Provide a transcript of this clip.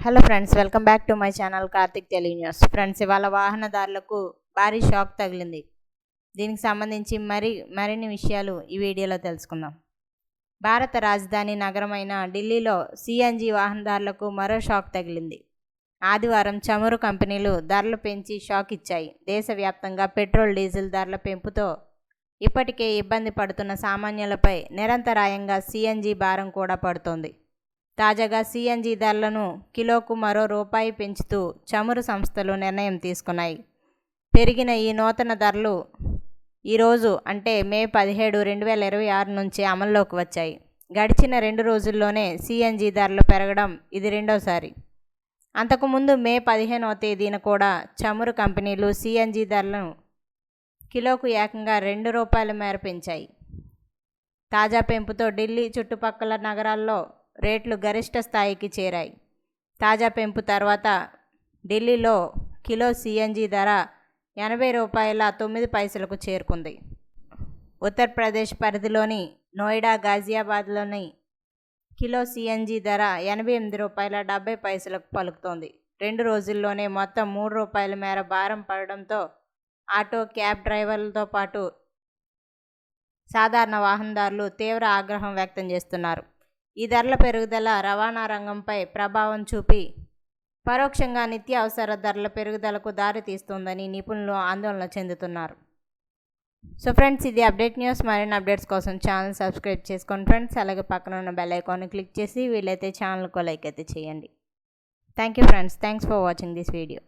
Hello friends, welcome back to my channel Karthik Telugu news. Friends, ఇవాళ వాహనదారులకు భారీ షాక్ తగిలింది. దీనికి సంబంధించి మరిన్ని విషయాలు ఈ వీడియోలో తెలుసుకుందాం. భారత రాజధాని నగరమైన ఢిల్లీలో సిఎన్జి వాహనదారులకు మరో షాక్ తగిలింది. ఆదివారం చమురు కంపెనీలు ధరలు పెంచి షాక్ ఇచ్చాయి. దేశవ్యాప్తంగా పెట్రోల్, డీజిల్ ధరల పెంపుతో ఇప్పటికే ఇబ్బంది పడుతున్న సామాన్యులపై నిరంతరాయంగా సిఎన్జి భారం కూడా పడుతోంది. తాజాగా సిఎన్జి ధరలను కిలోకు మరో రూపాయి పెంచుతూ చమురు సంస్థలు నిర్ణయం తీసుకున్నాయి. పెరిగిన ఈ నూతన ధరలు ఈరోజు అంటే మే 17, 2026 నుంచి అమల్లోకి వచ్చాయి. గడిచిన 2 రోజుల్లోనే సిఎన్జి ధరలు పెరగడం ఇది రెండోసారి. అంతకుముందు మే 15వ తేదీన కూడా చమురు కంపెనీలు సిఎన్జి ధరలను కిలోకు ఏకంగా ₹2 మేర పెంచాయి. తాజా పెంపుతో ఢిల్లీ చుట్టుపక్కల నగరాల్లో రేట్లు గరిష్ట స్థాయికి చేరాయి. తాజా పెంపు తర్వాత ఢిల్లీలో కిలో సిఎన్జి ధర ₹80.09కు చేరుకుంది. ఉత్తరప్రదేశ్ పరిధిలోని నోయిడా, గాజియాబాద్లోని కిలో సిఎన్జి ధర ₹88.70కు పలుకుతోంది. 2 రోజుల్లోనే మొత్తం ₹3 మేర భారం పడడంతో ఆటో, క్యాబ్ డ్రైవర్లతో పాటు సాధారణ వాహనదారులు తీవ్ర ఆగ్రహం వ్యక్తం చేస్తున్నారు. ఈ ధరల పెరుగుదల రవాణా రంగంపై ప్రభావం చూపి పరోక్షంగా నిత్యావసర ధరల పెరుగుదలకు దారితీస్తుందని నిపుణులు ఆందోళన చెందుతున్నారు. సో ఫ్రెండ్స్, ఇది అప్డేట్ న్యూస్. మరిన్ని అప్డేట్స్ కోసం ఛానల్ సబ్స్క్రైబ్ చేసుకోండి ఫ్రెండ్స్. అలాగే పక్కన ఉన్న బెల్ ఐకాన్ని క్లిక్ చేసి వీలైతే ఛానల్కు లైక్ అయితే చేయండి. Thank you friends. Thanks for watching this video.